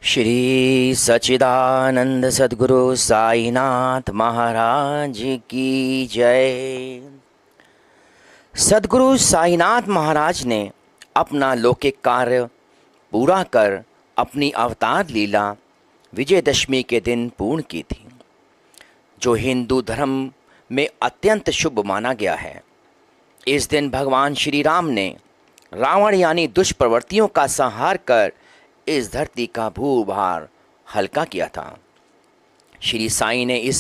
श्री सच्चिदानंद सद्गुरु साईनाथ महाराज की जय। सद्गुरु साईनाथ महाराज ने अपना लौकिक कार्य पूरा कर अपनी अवतार लीला विजयदशमी के दिन पूर्ण की थी, जो हिंदू धर्म में अत्यंत शुभ माना गया है। इस दिन भगवान श्री राम ने रावण यानी दुष्प्रवृत्तियों का संहार कर इस धरती का भूभार हल्का किया था। श्री साईं ने इस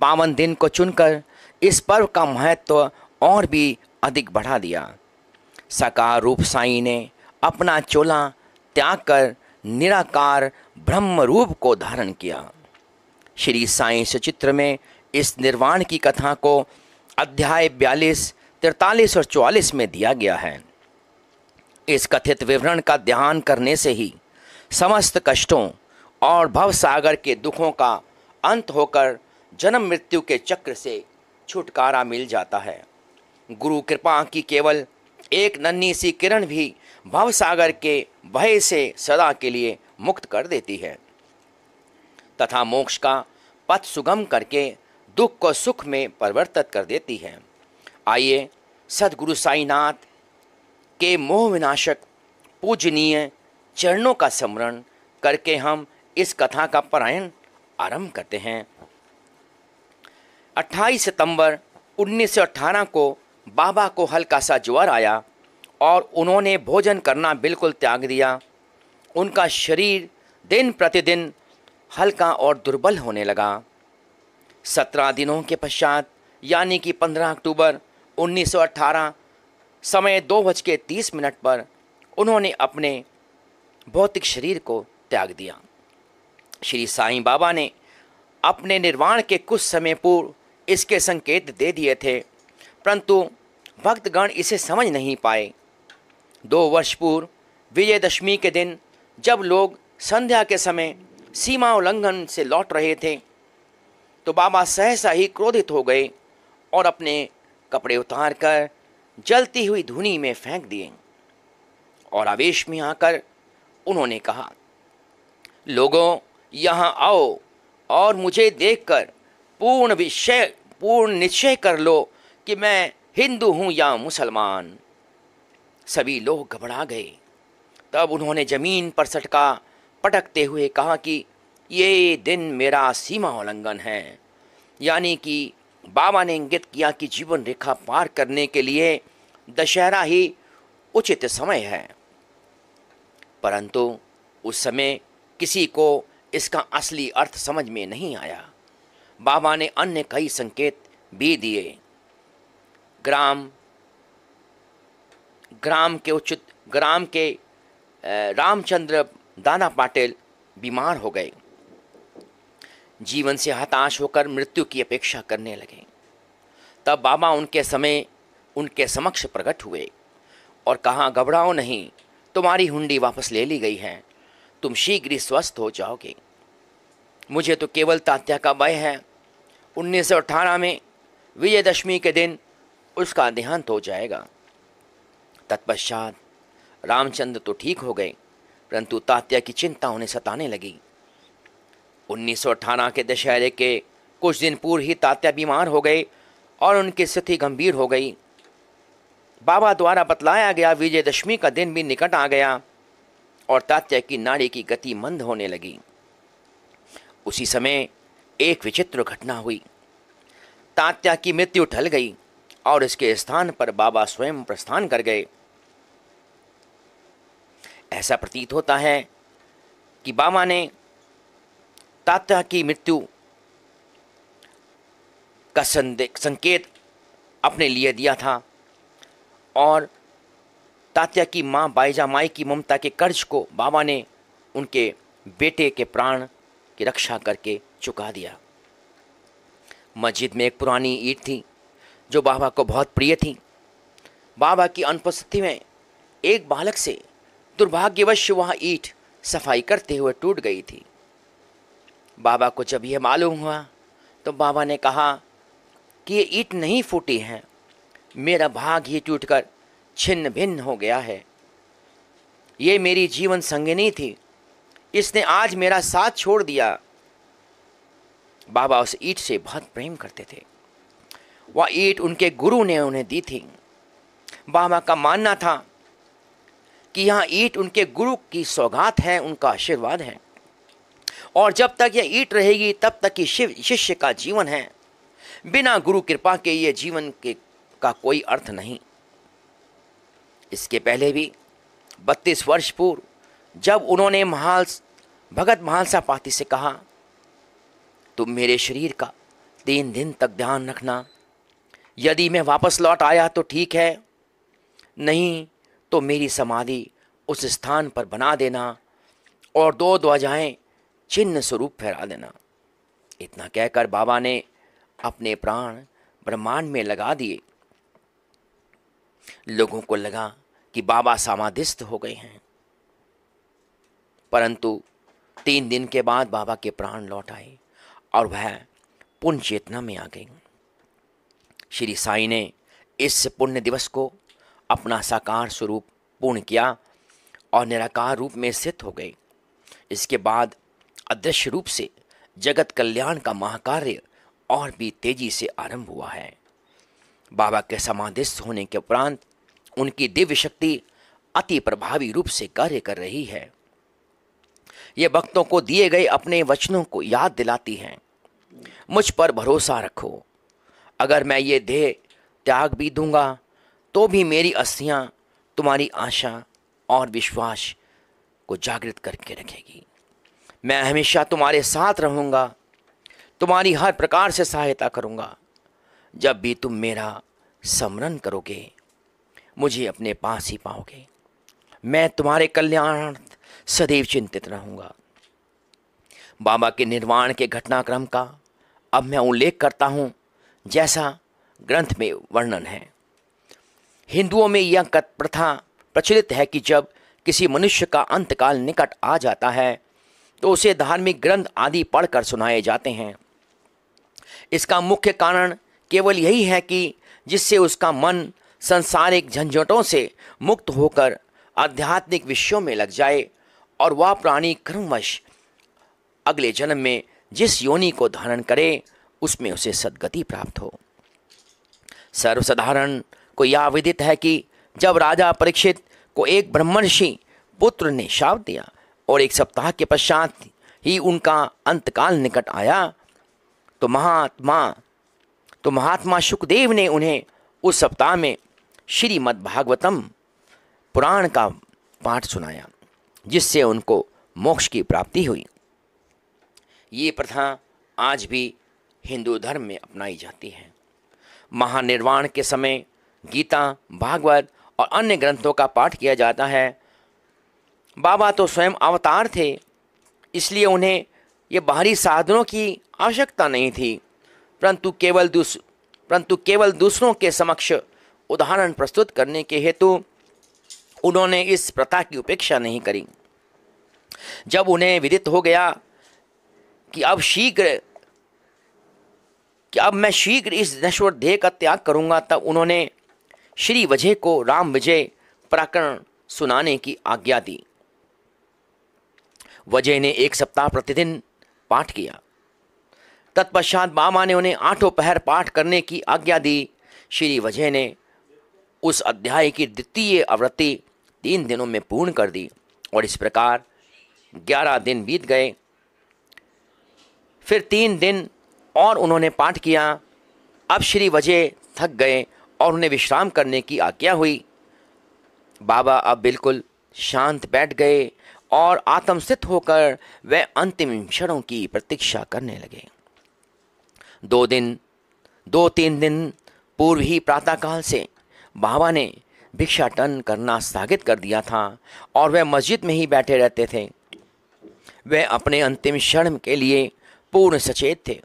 पावन दिन को चुनकर इस पर्व का महत्व और भी अधिक बढ़ा दिया। साकार रूप साईं ने अपना चोला त्याग कर निराकार ब्रह्म रूप को धारण किया। श्री साईं सचित्र में इस निर्वाण की कथा को अध्याय 42, 43 और 44 में दिया गया है। इस कथित विवरण का ध्यान करने से ही समस्त कष्टों और भव सागर के दुखों का अंत होकर जन्म मृत्यु के चक्र से छुटकारा मिल जाता है। गुरु कृपा की केवल एक नन्ही सी किरण भी भव सागर के भय से सदा के लिए मुक्त कर देती है तथा मोक्ष का पथ सुगम करके दुख को सुख में परिवर्तित कर देती है। आइए सद्गुरु साईनाथ के मोह विनाशक पूजनीय चरणों का स्मरण करके हम इस कथा का पारायण आरंभ करते हैं। 28 सितंबर 1918 को बाबा को हल्का सा ज्वर आया और उन्होंने भोजन करना बिल्कुल त्याग दिया। उनका शरीर दिन प्रतिदिन हल्का और दुर्बल होने लगा। 17 दिनों के पश्चात यानी कि 15 अक्टूबर 1918 समय 2:30 पर उन्होंने अपने भौतिक शरीर को त्याग दिया। श्री साईं बाबा ने अपने निर्वाण के कुछ समय पूर्व इसके संकेत दे दिए थे, परंतु भक्तगण इसे समझ नहीं पाए। 2 वर्ष पूर्व विजयदशमी के दिन जब लोग संध्या के समय सीमा उल्लंघन से लौट रहे थे, तो बाबा सहसा ही क्रोधित हो गए और अपने कपड़े उतार कर जलती हुई धूनी में फेंक दिए और आवेश में आकर उन्होंने कहा, लोगों यहाँ आओ और मुझे देखकर पूर्ण निश्चय कर लो कि मैं हिंदू हूँ या मुसलमान। सभी लोग घबरा गए। तब उन्होंने जमीन पर सटका पटकते हुए कहा कि ये दिन मेरा सीमा उल्लंघन है, यानी कि बाबा ने इंगित किया कि जीवन रेखा पार करने के लिए दशहरा ही उचित समय है। परंतु उस समय किसी को इसका असली अर्थ समझ में नहीं आया। बाबा ने अन्य कई संकेत भी दिए। ग्राम के रामचंद्र दाना पाटिल बीमार हो गए। जीवन से हताश होकर मृत्यु की अपेक्षा करने लगे। तब बाबा उनके समक्ष प्रकट हुए और कहा, घबराओ नहीं, तुम्हारी हुंडी वापस ले ली गई है, तुम शीघ्र ही स्वस्थ हो जाओगे। मुझे तो केवल तात्या का भय है। 1918 में विजयदशमी के दिन उसका देहांत हो जाएगा। तत्पश्चात रामचंद्र तो ठीक हो गए, परंतु तात्या की चिंता उन्हें सताने लगी। 1918 के दशहरे के कुछ दिन पूर्व ही तात्या बीमार हो गए और उनकी स्थिति गंभीर हो गई। बाबा द्वारा बतलाया गया विजयदशमी का दिन भी निकट आ गया और तात्या की नाड़ी की गति मंद होने लगी। उसी समय एक विचित्र घटना हुई। तात्या की मृत्यु टल गई और इसके स्थान पर बाबा स्वयं प्रस्थान कर गए। ऐसा प्रतीत होता है कि बाबा ने तात्या की मृत्यु का संकेत अपने लिए दिया था और तात्या की माँ बाईजा माई की ममता के कर्ज को बाबा ने उनके बेटे के प्राण की रक्षा करके चुका दिया। मस्जिद में एक पुरानी ईंट थी जो बाबा को बहुत प्रिय थी। बाबा की अनुपस्थिति में एक बालक से दुर्भाग्यवश वह ईंट सफाई करते हुए टूट गई थी। बाबा को जब यह मालूम हुआ तो बाबा ने कहा कि ये ईंट नहीं फूटी है, मेरा भाग ही टूटकर छिन्न भिन्न हो गया है। ये मेरी जीवन संगिनी थी, इसने आज मेरा साथ छोड़ दिया। बाबा उस ईंट से बहुत प्रेम करते थे। वह ईंट उनके गुरु ने उन्हें दी थी। बाबा का मानना था कि यह ईंट उनके गुरु की सौगात है, उनका आशीर्वाद है, और जब तक यह ईंट रहेगी तब तक ही शिष्य का जीवन है। बिना गुरु कृपा के ये जीवन का कोई अर्थ नहीं। इसके पहले भी 32 वर्ष पूर्व जब उन्होंने भगत महालसा पाती से कहा, तुम मेरे शरीर का 3 दिन तक ध्यान रखना, यदि मैं वापस लौट आया तो ठीक है, नहीं तो मेरी समाधि उस स्थान पर बना देना और 2 ध्वजाएं चिन्ह स्वरूप फहरा देना। इतना कहकर बाबा ने अपने प्राण ब्रह्मांड में लगा दिए। लोगों को लगा कि बाबा समाधिस्थ हो गए हैं, परंतु 3 दिन के बाद बाबा के प्राण लौट आए और वह पुण्य चेतना में आ गई। श्री साईं ने इस पुण्य दिवस को अपना साकार स्वरूप पूर्ण किया और निराकार रूप में स्थित हो गए। इसके बाद अदृश्य रूप से जगत कल्याण का महाकार्य और भी तेजी से आरंभ हुआ है। बाबा के समाधिस्थ होने के उपरांत उनकी दिव्य शक्ति अति प्रभावी रूप से कार्य कर रही है। ये भक्तों को दिए गए अपने वचनों को याद दिलाती हैं। मुझ पर भरोसा रखो, अगर मैं ये देह त्याग भी दूंगा तो भी मेरी अस्थियां तुम्हारी आशा और विश्वास को जागृत करके रखेगी। मैं हमेशा तुम्हारे साथ रहूँगा, तुम्हारी हर प्रकार से सहायता करूँगा। जब भी तुम मेरा स्मरण करोगे मुझे अपने पास ही पाओगे। मैं तुम्हारे कल्याण सदैव चिंतित रहूँगा। बाबा के निर्वाण के घटनाक्रम का अब मैं उल्लेख करता हूँ जैसा ग्रंथ में वर्णन है। हिंदुओं में यह प्रथा प्रचलित है कि जब किसी मनुष्य का अंतकाल निकट आ जाता है तो उसे धार्मिक ग्रंथ आदि पढ़कर सुनाए जाते हैं। इसका मुख्य कारण केवल यही है कि जिससे उसका मन सांसारिक झंझटों से मुक्त होकर आध्यात्मिक विषयों में लग जाए और वह प्राणी कर्मवश अगले जन्म में जिस योनि को धारण करे उसमें उसे सद्गति प्राप्त हो। सर्वसाधारण को यह विदित है कि जब राजा परीक्षित को एक ब्रह्मर्षि पुत्र ने शाप दिया और 1 सप्ताह के पश्चात ही उनका अंतकाल निकट आया तो महात्मा शुकदेव ने उन्हें उस सप्ताह में श्रीमद् भागवतम पुराण का पाठ सुनाया, जिससे उनको मोक्ष की प्राप्ति हुई। ये प्रथा आज भी हिंदू धर्म में अपनाई जाती है। महानिर्वाण के समय गीता, भागवत और अन्य ग्रंथों का पाठ किया जाता है। बाबा तो स्वयं अवतार थे, इसलिए उन्हें ये बाहरी साधनों की आवश्यकता नहीं थी, परंतु केवल दूसरों के समक्ष उदाहरण प्रस्तुत करने के हेतु उन्होंने इस प्रथा की उपेक्षा नहीं करी। जब उन्हें विदित हो गया कि अब मैं शीघ्र इस नश्वर देह का त्याग करूंगा, तब उन्होंने श्री वजह को राम विजय प्रकरण सुनाने की आज्ञा दी। वजह ने 1 सप्ताह प्रतिदिन पाठ किया। तत्पश्चात बाबा ने उन्हें 8 पहर पाठ करने की आज्ञा दी। श्री वजह ने उस अध्याय की द्वितीय आवृत्ति 3 दिनों में पूर्ण कर दी और इस प्रकार 11 दिन बीत गए। फिर 3 दिन और उन्होंने पाठ किया। अब श्री वजह थक गए और उन्हें विश्राम करने की आज्ञा हुई। बाबा अब बिल्कुल शांत बैठ गए और आत्मस्थित होकर वे अंतिम क्षणों की प्रतीक्षा करने लगे। 2-3 दिन पूर्व ही प्रातःकाल से बाबा ने भिक्षाटन करना स्थगित कर दिया था और वे मस्जिद में ही बैठे रहते थे। वे अपने अंतिम क्षण के लिए पूर्ण सचेत थे,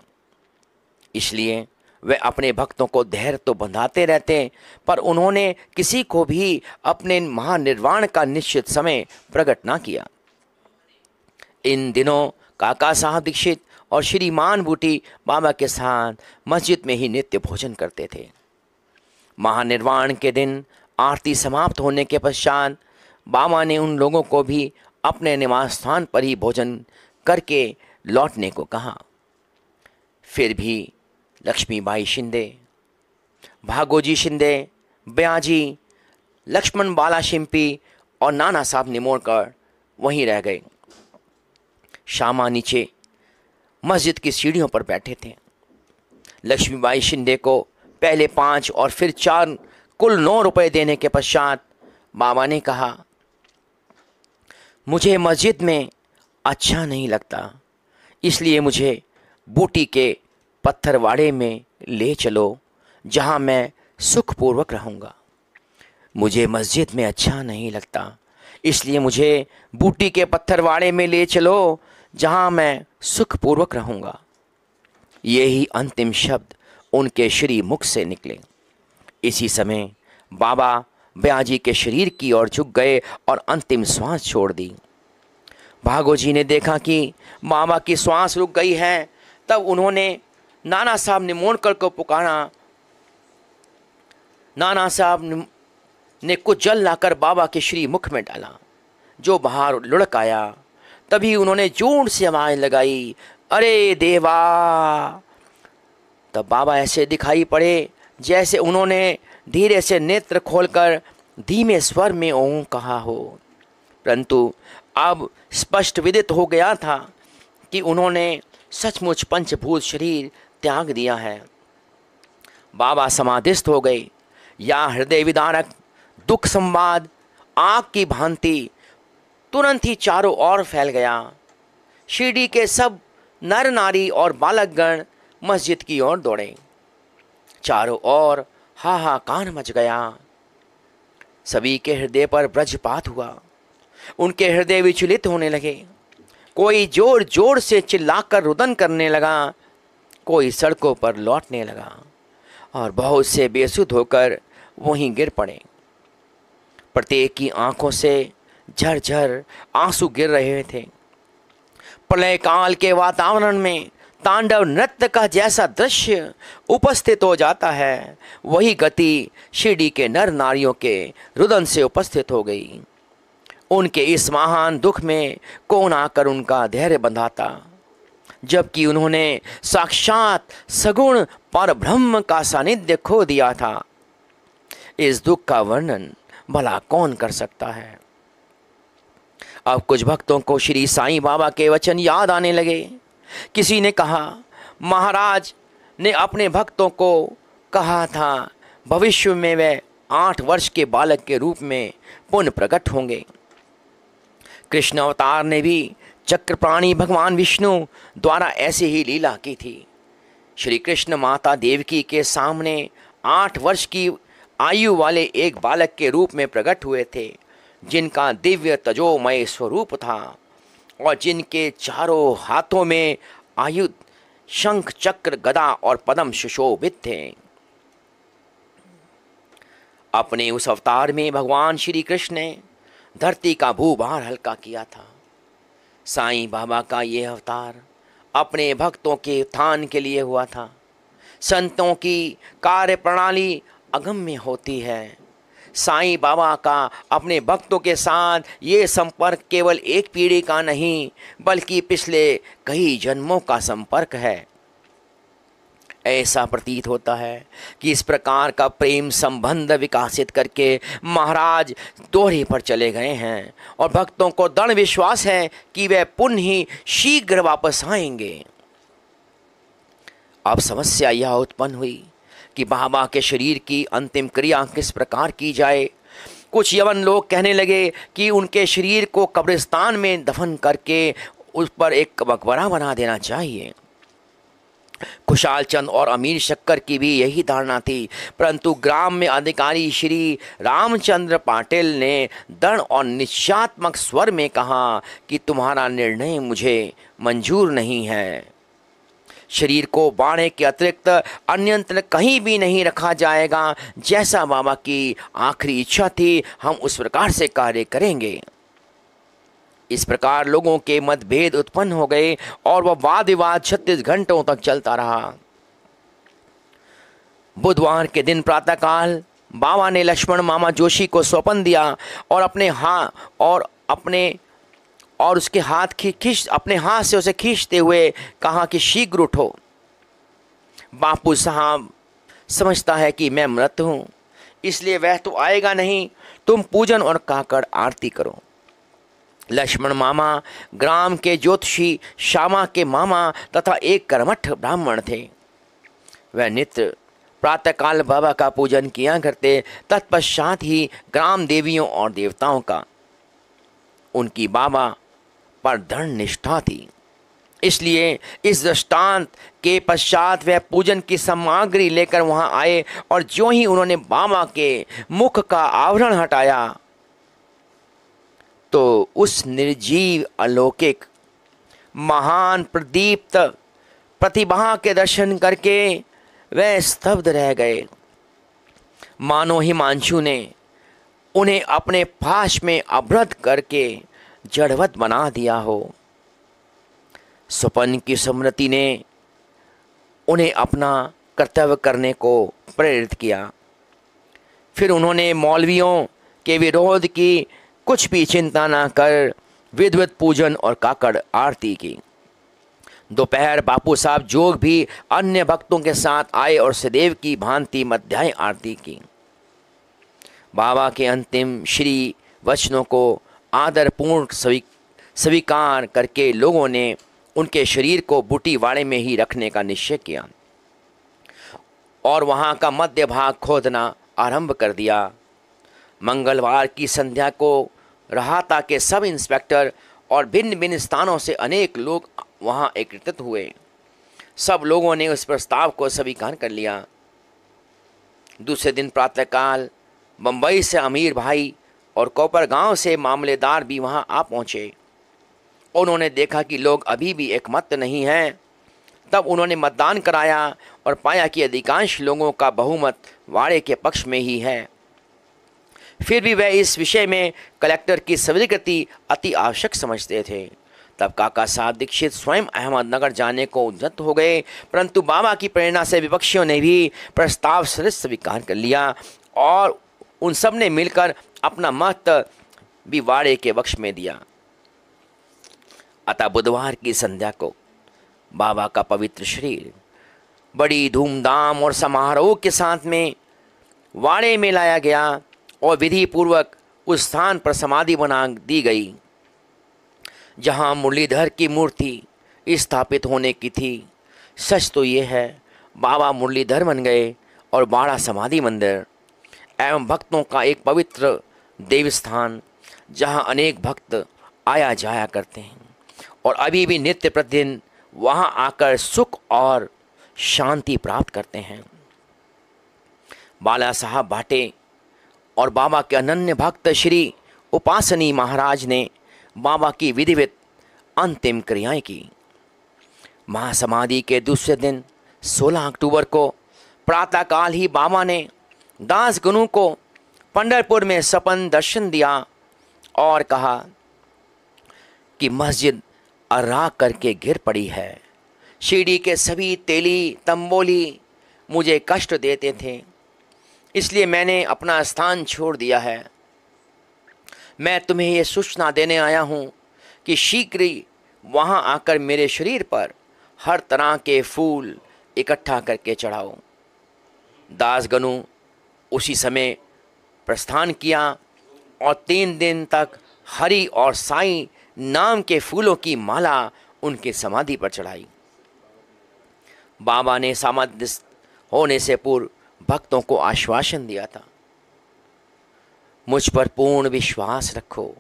इसलिए वे अपने भक्तों को धैर्य तो बंधाते रहते, पर उन्होंने किसी को भी अपने महानिर्वाण का निश्चित समय प्रकट न किया। इन दिनों काका साहब दीक्षित और श्रीमान बूटी बाबा के साथ मस्जिद में ही नित्य भोजन करते थे। महानिर्वाण के दिन आरती समाप्त होने के पश्चात बाबा ने उन लोगों को भी अपने निवास स्थान पर ही भोजन करके लौटने को कहा। फिर भी लक्ष्मीबाई शिंदे, भागोजी शिंदे, ब्याजी, लक्ष्मण बाला शिंपी और नाना साहब निमोणकर वहीं रह गए। श्यामा नीचे मस्जिद की सीढ़ियों पर बैठे थे। लक्ष्मीबाई शिंदे को पहले 5 और फिर 4 कुल 9 रुपए देने के पश्चात बाबा ने कहा, मुझे मस्जिद में अच्छा नहीं लगता, इसलिए मुझे बूटी के पत्थरवाड़े में ले चलो, जहाँ मैं सुखपूर्वक रहूँगा। मुझे मस्जिद में अच्छा नहीं लगता, इसलिए मुझे बूटी के पत्थरवाड़े में ले चलो, जहाँ मैं सुखपूर्वक रहूँगा। यही अंतिम शब्द उनके श्री मुख से निकले। इसी समय बाबा ब्याजी के शरीर की ओर झुक गए और अंतिम श्वास छोड़ दी। भागोजी ने देखा कि बाबा की श्वास रुक गई है, तब उन्होंने नाना साहब निमोणकर को पुकारा। नाना साहब ने कुछ जल लाकर बाबा के श्री मुख में डाला, जो बाहर लुढ़क आया। तभी उन्होंने जोर से आवाज लगाई, अरे देवा। तब बाबा ऐसे दिखाई पड़े जैसे उन्होंने धीरे से नेत्र खोलकर धीमे स्वर में ओम कहा हो, परंतु अब स्पष्ट विदित हो गया था कि उन्होंने सचमुच पंचभूत शरीर त्याग दिया है। बाबा समाधिस्थ हो गए। या हृदय विदारक दुख संवाद आग की भांति तुरंत ही चारों ओर फैल गया। शिरडी के सब नर नारी और बालकगण मस्जिद की ओर दौड़े। चारों ओर हाहाकार मच गया। सभी के हृदय पर वज्रपात हुआ। उनके हृदय विचलित होने लगे। कोई जोर जोर से चिल्लाकर रुदन करने लगा, कोई सड़कों पर लौटने लगा और बहुत से बेसुध होकर वहीं गिर पड़े। प्रत्येक की आंखों से झरझर आंसू गिर रहे थे। प्रलय काल के वातावरण में तांडव नृत्य का जैसा दृश्य उपस्थित हो जाता है, वही गति शिरडी के नर नारियों के रुदन से उपस्थित हो गई। उनके इस महान दुख में कौन आकर उनका धैर्य बंधाता, जबकि उन्होंने साक्षात सगुण पर ब्रह्म का सानिध्य खो दिया था। इस दुख का वर्णन भला कौन कर सकता है। अब कुछ भक्तों को श्री साईं बाबा के वचन याद आने लगे। किसी ने कहा, महाराज ने अपने भक्तों को कहा था भविष्य में वे 8 वर्ष के बालक के रूप में पुनः प्रकट होंगे। कृष्ण अवतार ने भी चक्रपाणी भगवान विष्णु द्वारा ऐसी ही लीला की थी। श्री कृष्ण माता देवकी के सामने 8 वर्ष की आयु वाले एक बालक के रूप में प्रकट हुए थे, जिनका दिव्य तजोमय स्वरूप था और जिनके चारों हाथों में आयुध शंख चक्र गदा और पद्म सुशोभित थे। अपने उस अवतार में भगवान श्री कृष्ण ने धरती का भूभार हल्का किया था। साईं बाबा का ये अवतार अपने भक्तों के उत्थान के लिए हुआ था। संतों की कार्य प्रणाली अगम्य होती है। साईं बाबा का अपने भक्तों के साथ ये संपर्क केवल एक पीढ़ी का नहीं, बल्कि पिछले कई जन्मों का संपर्क है। ऐसा प्रतीत होता है कि इस प्रकार का प्रेम संबंध विकसित करके महाराज दोहरे पर चले गए हैं और भक्तों को दृढ़ विश्वास है कि वे पुनः ही शीघ्र वापस आएंगे। अब समस्या यह उत्पन्न हुई कि बाबा के शरीर की अंतिम क्रिया किस प्रकार की जाए। कुछ यवन लोग कहने लगे कि उनके शरीर को कब्रिस्तान में दफन करके उस पर एक मकबरा बना देना चाहिए। खुशाल चंद और अमीर शक्कर की भी यही धारणा थी, परंतु ग्राम में अधिकारी श्री रामचंद्र पाटिल ने दृढ़ और निश्चयात्मक स्वर में कहा कि तुम्हारा निर्णय मुझे मंजूर नहीं है। शरीर को बाणे के अतिरिक्त अन्यत्र कहीं भी नहीं रखा जाएगा। जैसा बाबा की आखिरी इच्छा थी, हम उस प्रकार से कार्य करेंगे। इस प्रकार लोगों के मतभेद उत्पन्न हो गए और वह वाद विवाद 36 घंटों तक चलता रहा। बुधवार के दिन प्रातःकाल बाबा ने लक्ष्मण मामा जोशी को सौंपन दिया और अपने और उसके हाथ खींच अपने हाथ से उसे खींचते हुए कहा कि शीघ्र उठो। बापू साहब समझता है कि मैं मृत हूँ, इसलिए वह तो आएगा नहीं। तुम पूजन और काकड़ आरती करो। लक्ष्मण मामा ग्राम के ज्योतिषी, श्यामा के मामा तथा एक कर्मठ ब्राह्मण थे। वह नित्य प्रातःकाल बाबा का पूजन किया करते। तत्पश्चात ही ग्राम देवियों और देवताओं का उनकी बाबा पर दृढ़ निष्ठा थी। इसलिए इस दृष्टांत के पश्चात वह पूजन की सामग्री लेकर वहां आए और ज्यों ही उन्होंने बाबा के मुख का आवरण हटाया तो उस निर्जीव अलौकिक महान प्रदीप्त प्रतिभा के दर्शन करके वह स्तब्ध रह गए, मानो हिमांशु ने उन्हें अपने पाश में अवरुद्ध करके जड़वत बना दिया हो। स्वपन की स्मृति ने उन्हें अपना कर्तव्य करने को प्रेरित किया। फिर उन्होंने मौलवियों के विरोध की कुछ भी चिंता न कर विधिवत पूजन और काकड़ आरती की। दोपहर बापू साहब जोग भी अन्य भक्तों के साथ आए और सदैव की भांति मध्याह्न आरती की। बाबा के अंतिम श्री वचनों को आदरपूर्ण स्वीकार करके लोगों ने उनके शरीर को बूटीवाड़े में ही रखने का निश्चय किया और वहां का मध्य भाग खोदना आरंभ कर दिया। मंगलवार की संध्या को रहाता के सब इंस्पेक्टर और भिन्न भिन्न स्थानों से अनेक लोग वहां एकत्रित हुए। सब लोगों ने उस प्रस्ताव को स्वीकार कर लिया। दूसरे दिन प्रातःकाल बंबई से अमीर भाई और कोपरगांव से मामलेदार भी वहां आ पहुंचे। उन्होंने देखा कि लोग अभी भी एकमत नहीं हैं। तब उन्होंने मतदान कराया और पाया कि अधिकांश लोगों का बहुमत वाड़े के पक्ष में ही है। फिर भी वह इस विषय में कलेक्टर की स्वीकृति अति आवश्यक समझते थे। तब काका साहब दीक्षित स्वयं अहमदनगर जाने को उद्यत हो गए, परंतु बाबा की प्रेरणा से विपक्षियों ने भी प्रस्ताव स्वीकार कर लिया और उन सब ने मिलकर अपना मत भी वाड़े के पक्ष में दिया। अतः बुधवार की संध्या को बाबा का पवित्र शरीर बड़ी धूमधाम और समारोह के साथ में वाड़े में लाया गया और विधि पूर्वक उस स्थान पर समाधि बना दी गई जहां मुरलीधर की मूर्ति स्थापित होने की थी। सच तो ये है, बाबा मुरलीधर बन गए और बाड़ा समाधि मंदिर एवं भक्तों का एक पवित्र देवस्थान जहां अनेक भक्त आया जाया करते हैं और अभी भी नित्य प्रतिदिन वहां आकर सुख और शांति प्राप्त करते हैं। बाला साहब भाटे और बाबा के अनन्य भक्त श्री उपासनी महाराज ने बाबा की विधिवत अंतिम क्रियाएं की। महासमाधि के दूसरे दिन 16 अक्टूबर को प्रातःकाल ही बाबा ने दास गनु को पंढरपुर में सपन दर्शन दिया और कहा कि मस्जिद अर्राक करके गिर पड़ी है। शिरडी के सभी तेली तंबोली मुझे कष्ट देते थे, इसलिए मैंने अपना स्थान छोड़ दिया है। मैं तुम्हें ये सूचना देने आया हूँ कि शीघ्र ही वहाँ आकर मेरे शरीर पर हर तरह के फूल इकट्ठा करके चढ़ाओ। दास गनु उसी समय प्रस्थान किया और 3 दिन तक हरि और साईं नाम के फूलों की माला उनके समाधि पर चढ़ाई। बाबा ने समाधि होने से पूर्व भक्तों को आश्वासन दिया था, मुझ पर पूर्ण विश्वास रखो,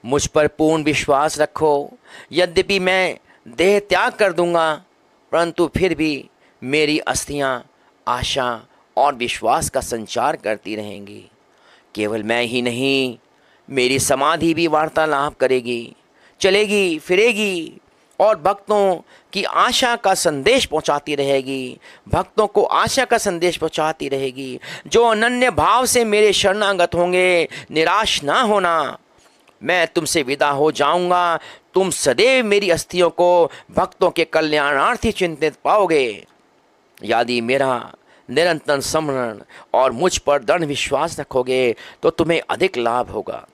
मुझ पर पूर्ण विश्वास रखो। यद्यपि मैं देह त्याग कर दूंगा, परंतु फिर भी मेरी अस्थियां आशा और विश्वास का संचार करती रहेंगी। केवल मैं ही नहीं, मेरी समाधि भी वार्तालाप करेगी, चलेगी फिरेगी और भक्तों की आशा का संदेश पहुंचाती रहेगी, भक्तों को आशा का संदेश पहुंचाती रहेगी। जो अनन्य भाव से मेरे शरणागत होंगे, निराश ना होना। मैं तुमसे विदा हो जाऊंगा, तुम सदैव मेरी अस्थियों को भक्तों के कल्याणार्थी चिंतित पाओगे। यदि मेरा निरंतर स्मरण और मुझ पर दृढ़ विश्वास रखोगे तो तुम्हें अधिक लाभ होगा।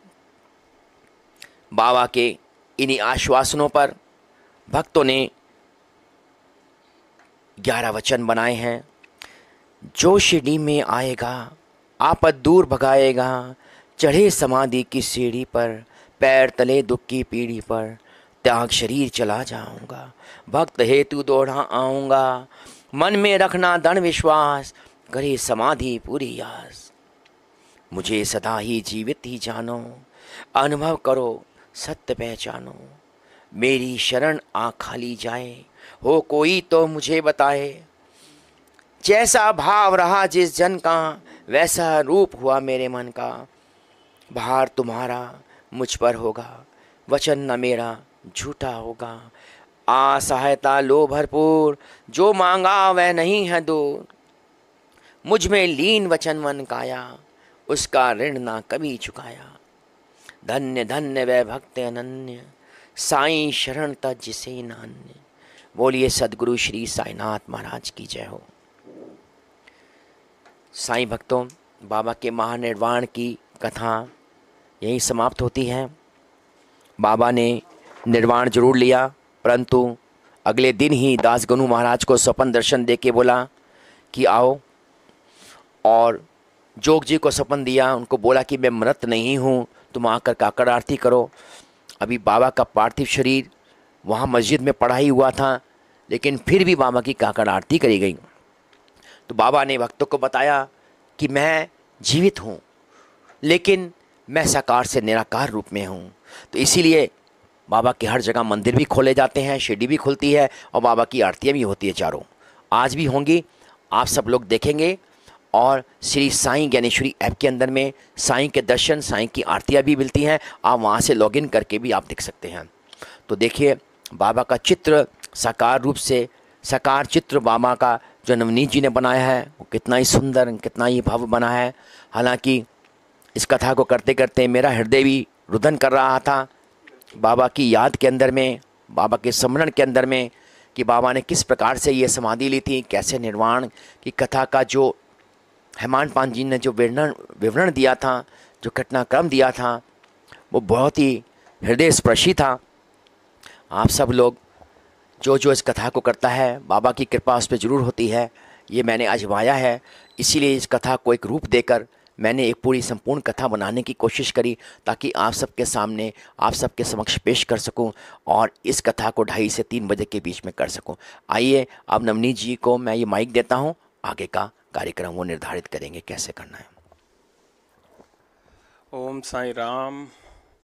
बाबा के इन्हीं आश्वासनों पर भक्तों ने 11 वचन बनाए हैं। जो शिरडी में आएगा आपद दूर भगाएगा, चढ़े समाधि की सीढ़ी पर, पैर तले दुख की पीढ़ी पर, त्याग शरीर चला जाऊंगा, भक्त हेतु दौड़ा आऊंगा, मन में रखना दृढ़ विश्वास, करे समाधि पूरी आस। मुझे सदा ही जीवित ही जानो, अनुभव करो सत्य पहचानो, मेरी शरण आ खाली जाए, हो कोई तो मुझे बताए। जैसा भाव रहा जिस जन का, वैसा रूप हुआ मेरे मन का, भार तुम्हारा मुझ पर होगा, वचन न मेरा झूठा होगा। आ सहायता लो भरपूर, जो मांगा वह नहीं है दूर, मुझ में लीन वचन मन काया, उसका ऋण ना कभी चुकाया। धन्य धन्य वह भक्त अनन्य, साईं शरण तज जिसे नान्य। बोलिए सदगुरु श्री साईनाथ महाराज की जय हो। साईं भक्तों, बाबा के महानिर्वाण की कथा यहीं समाप्त होती है। बाबा ने निर्वाण जरूर लिया, परंतु अगले दिन ही दासगनु महाराज को स्वप्न दर्शन दे के बोला कि आओ, और जोग जी को स्वप्न दिया, उनको बोला कि मैं मृत नहीं हूँ, तुम आकर काकड़ आरती करो। अभी बाबा का पार्थिव शरीर वहाँ मस्जिद में पड़ा ही हुआ था, लेकिन फिर भी बाबा की काकड़ आरती करी गई। तो बाबा ने भक्तों को बताया कि मैं जीवित हूँ, लेकिन मैं साकार से निराकार रूप में हूँ। तो इसीलिए बाबा के हर जगह मंदिर भी खोले जाते हैं, शिरडी भी खुलती है, और बाबा की आरतियाँ भी होती है चारों, आज भी होंगी। आप सब लोग देखेंगे, और श्री साईं ज्ञानेश्वरी ऐप के अंदर में साईं के दर्शन, साईं की आरतियाँ भी मिलती हैं। आप वहाँ से लॉगिन करके भी आप देख सकते हैं। तो देखिए, बाबा का चित्र साकार रूप से, साकार चित्र बाबा का जो नवनीत जी ने बनाया है, वो कितना ही सुंदर, कितना ही भव्य बना है। हालांकि इस कथा को करते करते मेरा हृदय भी रुदन कर रहा था, बाबा की याद के अंदर में, बाबा के स्मरण के अंदर में, कि बाबा ने किस प्रकार से ये समाधि ली थी, कैसे निर्वाण की कथा का जो हेमाड पान जी ने जो विवरण दिया था, जो घटनाक्रम दिया था, वो बहुत ही हृदय स्पर्शी था। आप सब लोग जो जो इस कथा को करता है, बाबा की कृपा उस पर ज़रूर होती है। ये मैंने आजमाया है, इसीलिए इस कथा को एक रूप देकर मैंने एक पूरी संपूर्ण कथा बनाने की कोशिश करी, ताकि आप सबके सामने, आप सबके समक्ष पेश कर सकूं, और इस कथा को 2:30 से 3 बजे के बीच में कर सकूं। आइए, अब नवनीत जी को मैं ये माइक देता हूं, आगे का कार्यक्रम वो निर्धारित करेंगे कैसे करना है। ओम साईं राम।